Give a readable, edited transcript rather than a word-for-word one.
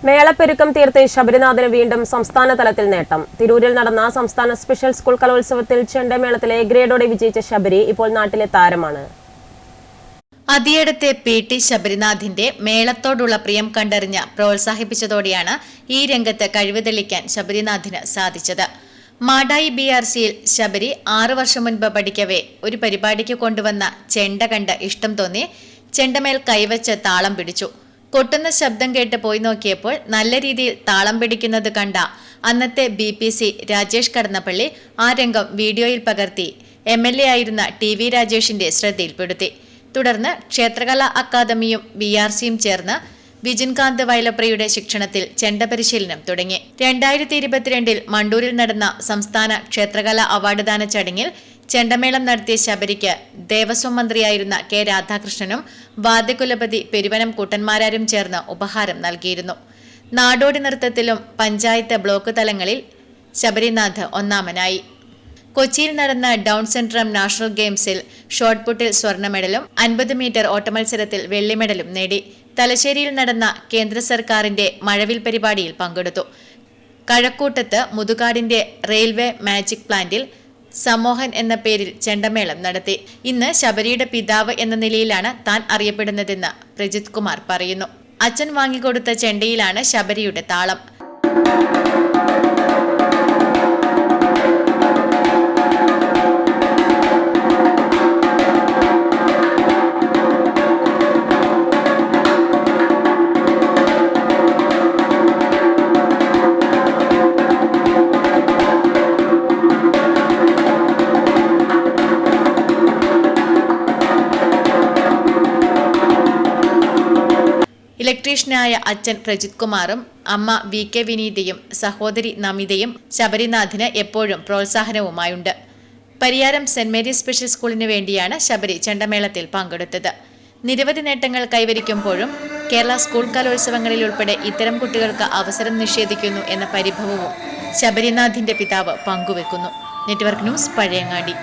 മേളപ്പെരുക്കം തീർത്ത് ശബരിനാഥന് വീണ്ടും സംസ്ഥാന തലത്തിൽ നേട്ടം. തിരൂരിൽ നടന്ന സംസ്ഥാന സ്പെഷ്യൽ സ്കൂൾ കലോത്സവത്തിൽ ചെണ്ടമേളത്തിലെ ഗ്രേഡോടെ വിജയിച്ച ശബരി ഇപ്പോൾ നാട്ടിലെ താരമാണ്. അതിയടത്തെ പി.ടി. ശബരിനാഥിന്റെ മേളത്തോടുള്ള പ്രിയം കണ്ടറിഞ്ഞ് പ്രോത്സാഹിപ്പിച്ചതോടെയാണ് ഈ രംഗത്ത് കഴിവ് തെളിയിക്കാൻ ശബരിനാഥിന് സാധിച്ചത്. മാടായി BRCയിൽ ശബരി 6 വർഷം മുൻപ് പഠിക്കവേ ഒരു പരിപാടിക്ക് കൊണ്ടുവന്ന ചെണ്ട കണ്ട് ഇഷ്ടം തോന്നി ചെണ്ടമേൽ കൈവച്ച് താളം പിടിച്ചു. കൊട്ടുന്ന ശബ്ദം കേട്ട് പോയി നോക്കിയപ്പോൾ നല്ല രീതിയിൽ താളം പിടിക്കുന്നത് കണ്ട അന്നത്തെ BPC രാജേഷ് കടന്നപ്പള്ളി ആ രംഗം വീഡിയോയിൽ പകർത്തി MLA ആയിരുന്ന TV രാജേഷിന്റെ ശ്രദ്ധയിൽപ്പെടുത്തി. തുടർന്ന് ക്ഷേത്രകലാ അക്കാദമിയും BRCയും ചേർന്ന് വിജിൻകാന്ത് വയലപ്രയുടെ ശിക്ഷണത്തിൽ ചെണ്ട പരിശീലനം തുടങ്ങി. 2022 മണ്ടൂരിൽ നടന്ന സംസ്ഥാന ക്ഷേത്രകലാ അവാർഡ് ദാന ചടങ്ങിൽ ചെണ്ടമേളം നടത്തിയ ശബരിക്ക് ദേവസ്വം മന്ത്രിയായിരുന്ന K. രാധാകൃഷ്ണനും വാദ്യകുലപതി പെരുവനം കുട്ടന്മാരാരും ചേർന്ന് ഉപഹാരം നൽകിയിരുന്നു. നാടോടി നൃത്തത്തിലും പഞ്ചായത്ത് ബ്ലോക്ക് തലങ്ങളിൽ ശബരിനാഥ് ഒന്നാമനായി. കൊച്ചിയിൽ നടന്ന ഡൗൺ സിൻഡ്രോം നാഷണൽ ഗെയിംസിൽ ഷോട്ട്പുട്ടിൽ സ്വർണ്ണ മെഡലും 50 മീറ്റർ ഓട്ടമത്സരത്തിൽ വെള്ളി മെഡലും നേടി. തലശ്ശേരിയിൽ നടന്ന കേന്ദ്ര സർക്കാരിന്റെ മഴവിൽ പരിപാടിയിൽ പങ്കെടുത്തു. കഴക്കൂട്ടത്ത് മുതുകാടിന്റെ റെയിൽവേ മാജിക് പ്ലാന്റിൽ സമോഹൻ എന്ന പേരിൽ ചെണ്ടമേളം നടത്തി. ഇന്ന് ശബരിയുടെ പിതാവ് എന്ന നിലയിലാണ് താൻ അറിയപ്പെടുന്നതെന്ന് പ്രജിത് കുമാർ പറയുന്നു. അച്ഛൻ വാങ്ങിക്കൊടുത്ത ചെണ്ടയിലാണ് ശബരിയുടെ താളം. ഇലക്ട്രീഷ്യനായ അച്ഛൻ പ്രജിത് കുമാറും അമ്മ VK വിനീതയും സഹോദരി നമിതയും ശബരിനാഥിന് എപ്പോഴും പ്രോത്സാഹനവുമായുണ്ട്. പരിയാരം സെന്റ് മേരീസ് സ്പെഷ്യൽ സ്കൂളിന് വേണ്ടിയാണ് ശബരി ചെണ്ടമേളത്തിൽ പങ്കെടുത്തത്. നിരവധി നേട്ടങ്ങൾ കൈവരിക്കുമ്പോഴും കേരള സ്കൂൾ കലോത്സവങ്ങളിൽ ഉൾപ്പെടെ ഇത്തരം കുട്ടികൾക്ക് അവസരം നിഷേധിക്കുന്നു എന്ന പരിഭവവും ശബരിനാഥിന്റെ പിതാവ് പങ്കുവെക്കുന്നു. Network news, Pazhayangadi.